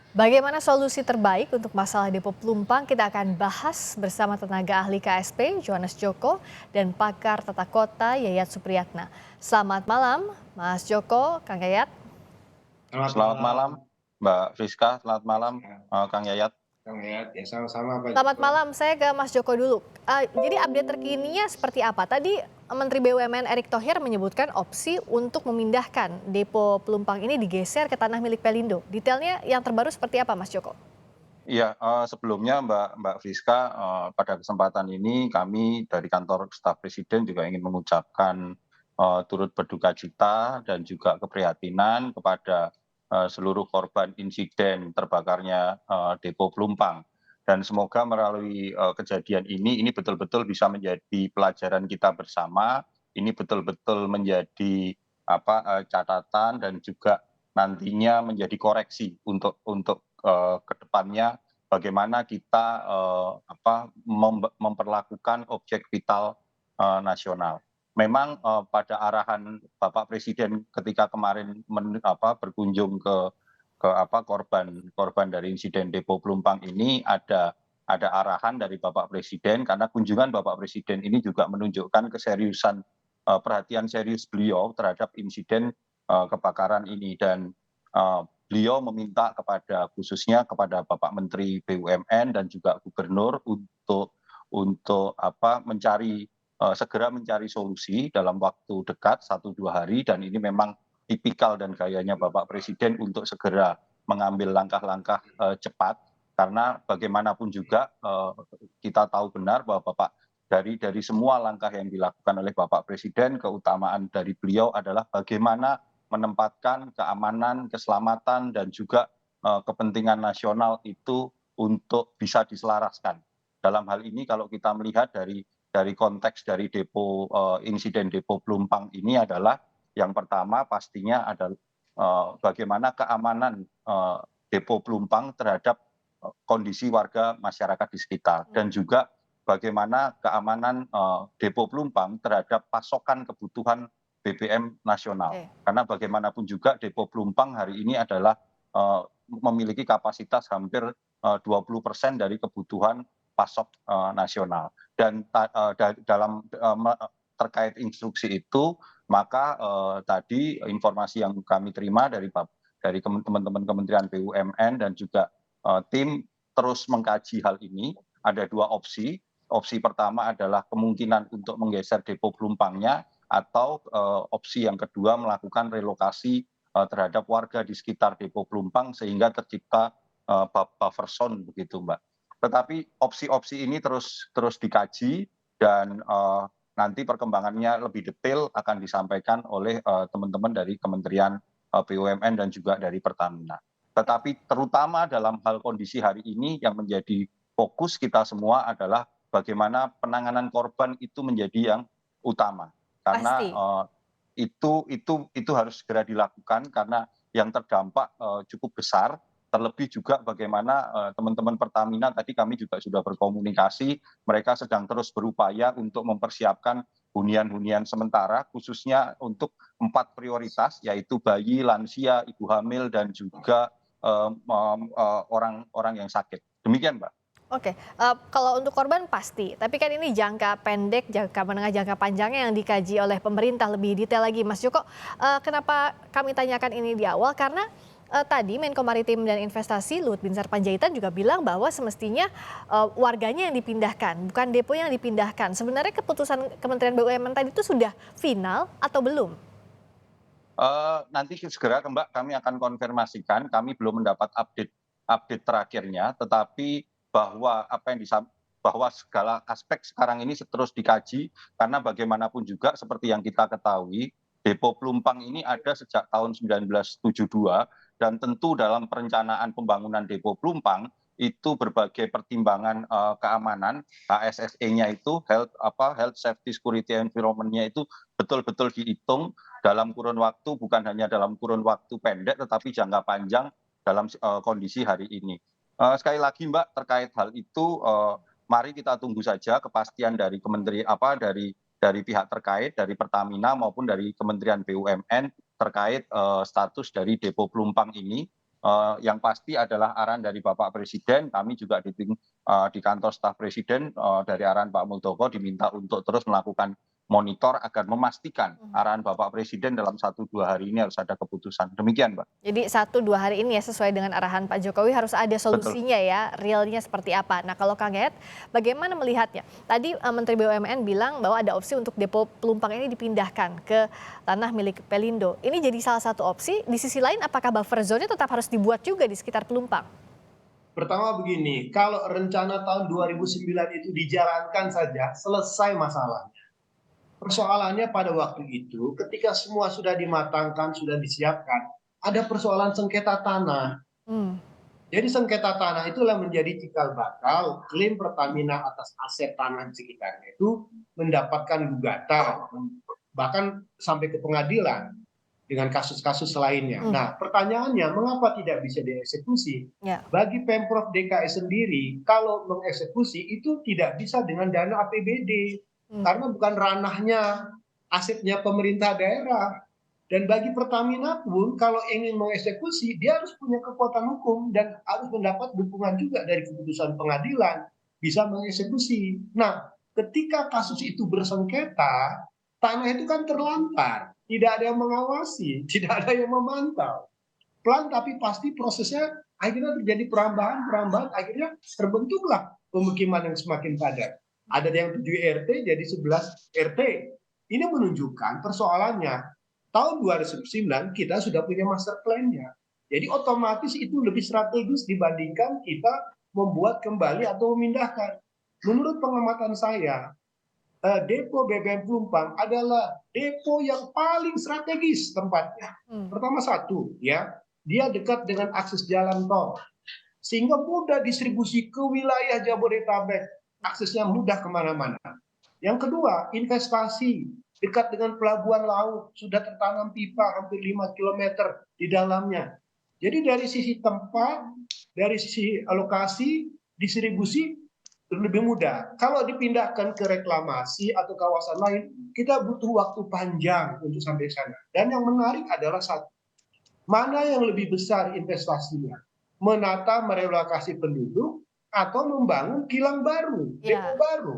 Bagaimana solusi terbaik untuk masalah depo Pelumpang? Kita akan bahas bersama tenaga ahli KSP Johannes Joko dan pakar tata kota Yayat Supriyatna. Selamat malam, Mas Joko, Kang Yayat. Selamat Selamat malam, malam, Mbak Friska, selamat malam, ya, Kang Yayat. Kang Yayat. Ya, sama-sama Pak Selamat Joko. malam, saya ke Mas Joko dulu. Jadi update terkininya seperti apa? Tadi Menteri BUMN Erick Thohir menyebutkan opsi untuk memindahkan depo Pelumpang ini digeser ke tanah milik Pelindo. Detailnya yang terbaru seperti apa, Mas Joko? Iya, sebelumnya Mbak Friska, pada kesempatan ini kami dari kantor staf presiden juga ingin mengucapkan, turut berduka cita dan juga keprihatinan kepada, seluruh korban insiden terbakarnya, depo Pelumpang. Dan semoga melalui, kejadian ini betul-betul bisa menjadi pelajaran kita bersama, ini betul-betul menjadi catatan dan juga nantinya menjadi koreksi untuk ke depannya bagaimana kita memperlakukan objek vital nasional. Memang pada arahan Bapak Presiden ketika kemarin berkunjung ke korban dari insiden depo Pelumpang ini ada arahan dari Bapak Presiden karena kunjungan Bapak Presiden ini juga menunjukkan keseriusan perhatian serius beliau terhadap insiden kebakaran ini dan beliau meminta khususnya kepada Bapak Menteri BUMN dan juga Gubernur untuk segera mencari solusi dalam waktu dekat 1-2 hari dan ini memang tipikal dan gayanya Bapak Presiden untuk segera mengambil langkah-langkah cepat karena bagaimanapun juga kita tahu benar bahwa dari semua langkah yang dilakukan oleh Bapak Presiden, keutamaan dari beliau adalah bagaimana menempatkan keamanan, keselamatan dan juga kepentingan nasional itu untuk bisa diselaraskan. Dalam hal ini kalau kita melihat dari konteks dari insiden depo Pelumpang ini adalah yang pertama pastinya adalah bagaimana keamanan depo Pelumpang terhadap kondisi warga masyarakat di sekitar dan juga bagaimana keamanan depo Pelumpang terhadap pasokan kebutuhan BBM nasional. Oke. Karena bagaimanapun juga depo Pelumpang hari ini adalah memiliki kapasitas hampir 20% dari kebutuhan pasok nasional. Dan terkait instruksi itu, maka tadi informasi yang kami terima dari teman-teman Kementerian BUMN dan juga tim terus mengkaji hal ini. Ada 2 opsi. Opsi pertama adalah kemungkinan untuk menggeser depo Pelumpangnya atau opsi yang kedua melakukan relokasi terhadap warga di sekitar depo Pelumpang sehingga tercipta buffer zone begitu Mbak. Tetapi opsi-opsi ini terus dikaji dan nanti perkembangannya lebih detail akan disampaikan oleh teman-teman dari Kementerian BUMN dan juga dari Pertamina. Tetapi terutama dalam hal kondisi hari ini yang menjadi fokus kita semua adalah bagaimana penanganan korban itu menjadi yang utama. Karena Pasti. itu harus segera dilakukan karena yang terdampak cukup besar. Terlebih juga bagaimana teman-teman Pertamina tadi kami juga sudah berkomunikasi, mereka sedang terus berupaya untuk mempersiapkan hunian-hunian sementara khususnya untuk 4 prioritas yaitu bayi, lansia, ibu hamil dan juga orang-orang yang sakit. Demikian Mbak. Oke, kalau untuk korban pasti, tapi kan ini jangka pendek, jangka menengah, jangka panjangnya yang dikaji oleh pemerintah lebih detail lagi. Mas Joko, kenapa kami tanyakan ini di awal? Karena tadi Menko Maritim dan Investasi Luhut Binsar Panjaitan juga bilang bahwa semestinya warganya yang dipindahkan, bukan depo yang dipindahkan. Sebenarnya keputusan Kementerian BUMN tadi itu sudah final atau belum? Nanti segera Mbak kami akan konfirmasikan, kami belum mendapat update update terakhirnya, tetapi bahwa segala aspek sekarang ini terus dikaji, karena bagaimanapun juga seperti yang kita ketahui, depo Pelumpang ini ada sejak tahun 1972 dan tentu dalam perencanaan pembangunan depo Pelumpang itu berbagai pertimbangan keamanan HSSE-nya itu health safety security environment-nya itu betul-betul dihitung dalam kurun waktu bukan hanya dalam kurun waktu pendek tetapi jangka panjang dalam kondisi hari ini. Sekali lagi Mbak terkait hal itu mari kita tunggu saja kepastian dari dari pihak terkait dari Pertamina maupun dari Kementerian BUMN terkait status dari depo Pelumpang ini Yang pasti adalah arahan dari Bapak Presiden, kami juga di kantor staf Presiden dari arahan Pak Muldoko diminta untuk terus melakukan monitor agar memastikan arahan Bapak Presiden dalam 1-2 hari ini harus ada keputusan. Demikian, Mbak. Jadi 1-2 hari ini ya sesuai dengan arahan Pak Jokowi harus ada Betul. solusinya ya, realnya seperti apa. Nah kalau Kang Yayat bagaimana melihatnya? Tadi Menteri BUMN bilang bahwa ada opsi untuk depo pelumpang ini dipindahkan ke tanah milik Pelindo. Ini jadi salah satu opsi, di sisi lain apakah buffer zone-nya tetap harus dibuat juga di sekitar pelumpang? Pertama begini, kalau rencana tahun 2009 itu dijalankan saja, selesai masalah. Persoalannya pada waktu itu, ketika semua sudah dimatangkan, sudah disiapkan, ada persoalan sengketa tanah. Hmm. Jadi sengketa tanah itulah menjadi cikal bakal klaim Pertamina atas aset tanah di sekitarnya itu mendapatkan gugatan, bahkan sampai ke pengadilan dengan kasus-kasus lainnya. Nah, pertanyaannya mengapa tidak bisa dieksekusi? Ya. Bagi Pemprov DKI sendiri, kalau mengeksekusi itu tidak bisa dengan dana APBD. Karena bukan ranahnya, asetnya pemerintah daerah. Dan bagi Pertamina pun kalau ingin mengeksekusi, dia harus punya kekuatan hukum dan harus mendapat dukungan juga dari keputusan pengadilan bisa mengeksekusi. Nah, ketika kasus itu bersengketa, tanah itu kan terlantar, tidak ada yang mengawasi, tidak ada yang memantau. Pelan tapi pasti prosesnya akhirnya terjadi perambahan, akhirnya terbentuklah pemukiman yang semakin padat. Ada yang 7 RT jadi 11 RT. Ini menunjukkan persoalannya. Tahun 2009 kita sudah punya master plan-nya. Jadi otomatis itu lebih strategis dibandingkan kita membuat kembali atau memindahkan. Menurut pengamatan saya, depo BBM Pelumpang adalah depo yang paling strategis tempatnya. Pertama satu, ya, dia dekat dengan akses jalan tol, sehingga mudah distribusi ke wilayah Jabodetabek. Aksesnya mudah kemana-mana. Yang kedua, investasi dekat dengan pelabuhan laut, sudah tertanam pipa hampir 5 km di dalamnya. Jadi dari sisi tempat, dari sisi alokasi, distribusi lebih mudah. Kalau dipindahkan ke reklamasi atau kawasan lain, kita butuh waktu panjang untuk sampai sana. Dan yang menarik adalah satu, mana yang lebih besar investasinya? Menata merelokasi penduduk atau membangun kilang baru, depo baru.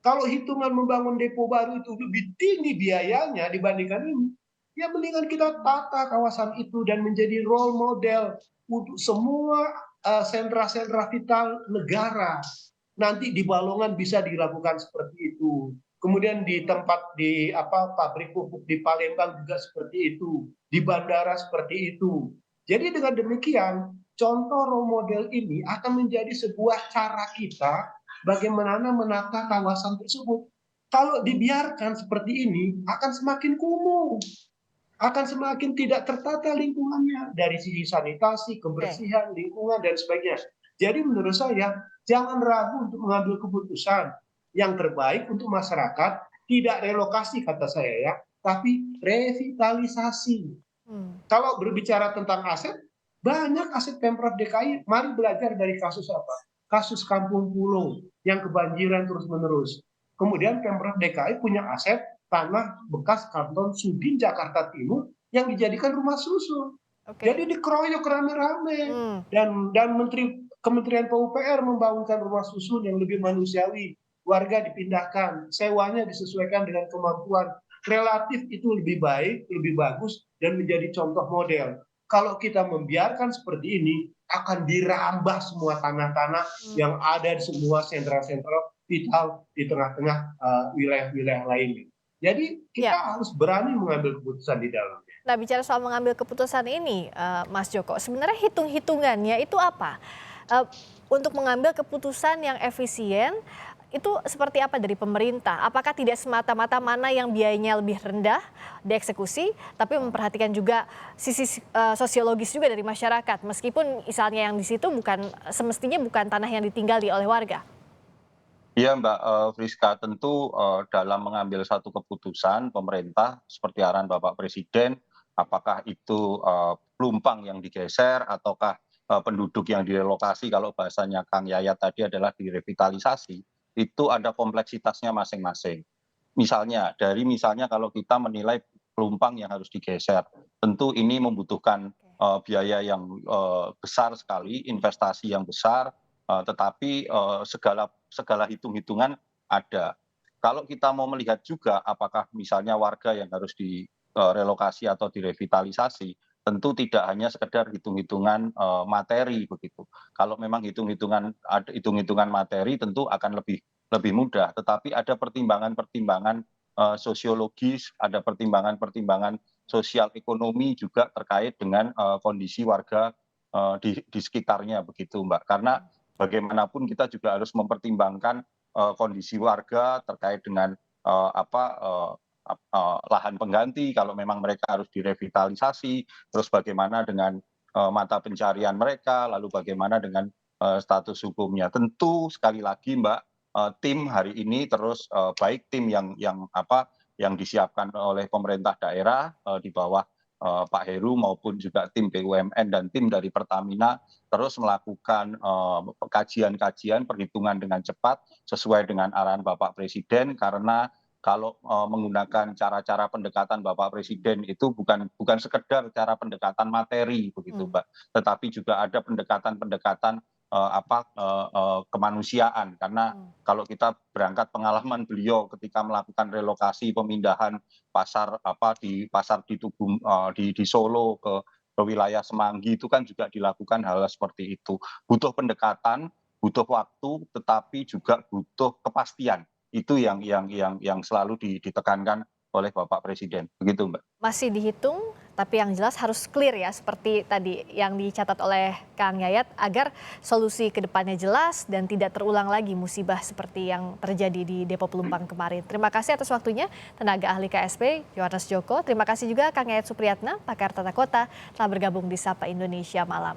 Kalau hitungan membangun depo baru itu lebih tinggi biayanya dibandingkan ini, ya mendingan kita tata kawasan itu dan menjadi role model untuk semua sentra-sentra vital negara. Nanti di Balongan bisa dilakukan seperti itu. Kemudian di tempat di pabrik pupuk di Palembang juga seperti itu, di bandara seperti itu. Jadi dengan demikian, contoh role model ini akan menjadi sebuah cara kita bagaimana menata kawasan tersebut. Kalau dibiarkan seperti ini, akan semakin kumuh, akan semakin tidak tertata lingkungannya dari sisi sanitasi, kebersihan, lingkungan, dan sebagainya. Jadi menurut saya, jangan ragu untuk mengambil keputusan yang terbaik untuk masyarakat, tidak relokasi kata saya ya, tapi revitalisasi. Kalau berbicara tentang aset, banyak aset Pemprov DKI, mari belajar dari kasus apa? Kasus Kampung Pulau yang kebanjiran terus-menerus. Kemudian Pemprov DKI punya aset tanah bekas kantor Sudin Jakarta Timur yang dijadikan rumah susun. Jadi dikeroyok rame-rame dan Kementerian PUPR membangunkan rumah susun yang lebih manusiawi. Warga dipindahkan, sewanya disesuaikan dengan kemampuan. Relatif itu lebih baik, lebih bagus, dan menjadi contoh model. Kalau kita membiarkan seperti ini, akan dirambah semua tanah-tanah yang ada di semua sentra-sentra vital di tengah-tengah wilayah-wilayah lainnya. Jadi kita harus berani mengambil keputusan di dalamnya. Nah, bicara soal mengambil keputusan ini, Mas Joko, sebenarnya hitung-hitungannya itu apa? Untuk mengambil keputusan yang efisien, itu seperti apa dari pemerintah? Apakah tidak semata-mata mana yang biayanya lebih rendah dieksekusi, tapi memperhatikan juga sisi sosiologis juga dari masyarakat, meskipun misalnya yang di situ semestinya bukan tanah yang ditinggali oleh warga? Iya Mbak Friska, tentu dalam mengambil satu keputusan pemerintah seperti arahan Bapak Presiden, apakah itu pelumpang yang digeser ataukah penduduk yang direlokasi, kalau bahasanya Kang Yayat tadi adalah direvitalisasi, itu ada kompleksitasnya masing-masing. Misalnya kalau kita menilai pelumpang yang harus digeser, tentu ini membutuhkan biaya yang besar sekali, investasi yang besar, tetapi segala hitung-hitungan ada. Kalau kita mau melihat juga apakah misalnya warga yang harus direlokasi atau direvitalisasi, tentu tidak hanya sekedar hitung-hitungan materi begitu. Kalau memang hitung-hitungan materi tentu akan lebih mudah, tetapi ada pertimbangan-pertimbangan sosiologis, ada pertimbangan-pertimbangan sosial ekonomi juga terkait dengan kondisi warga di sekitarnya begitu, Mbak. Karena bagaimanapun kita juga harus mempertimbangkan kondisi warga terkait dengan lahan pengganti kalau memang mereka harus direvitalisasi, terus bagaimana dengan mata pencarian mereka, lalu bagaimana dengan status hukumnya. Tentu sekali lagi, Mbak, tim hari ini terus baik tim yang disiapkan oleh pemerintah daerah di bawah Pak Heru maupun juga tim BUMN dan tim dari Pertamina terus melakukan kajian-kajian perhitungan dengan cepat sesuai dengan arahan Bapak Presiden, karena kalau menggunakan cara-cara pendekatan Bapak Presiden itu bukan sekedar cara pendekatan materi begitu, Mbak, tetapi juga ada pendekatan-pendekatan kemanusiaan, karena kalau kita berangkat pengalaman beliau ketika melakukan relokasi pemindahan pasar di Solo ke wilayah Semanggi, itu kan juga dilakukan hal seperti itu. Butuh pendekatan, butuh waktu, tetapi juga butuh kepastian. Itu yang selalu ditekankan oleh Bapak Presiden. Begitu, Mbak. Masih dihitung, tapi yang jelas harus clear ya, seperti tadi yang dicatat oleh Kang Yayat, agar solusi ke depannya jelas dan tidak terulang lagi musibah seperti yang terjadi di Depo Pelumpang kemarin. Terima kasih atas waktunya, tenaga ahli KSP Yohanes Joko. Terima kasih juga Kang Yayat Supriyatna, pakar tata kota, telah bergabung di Sapa Indonesia Malam.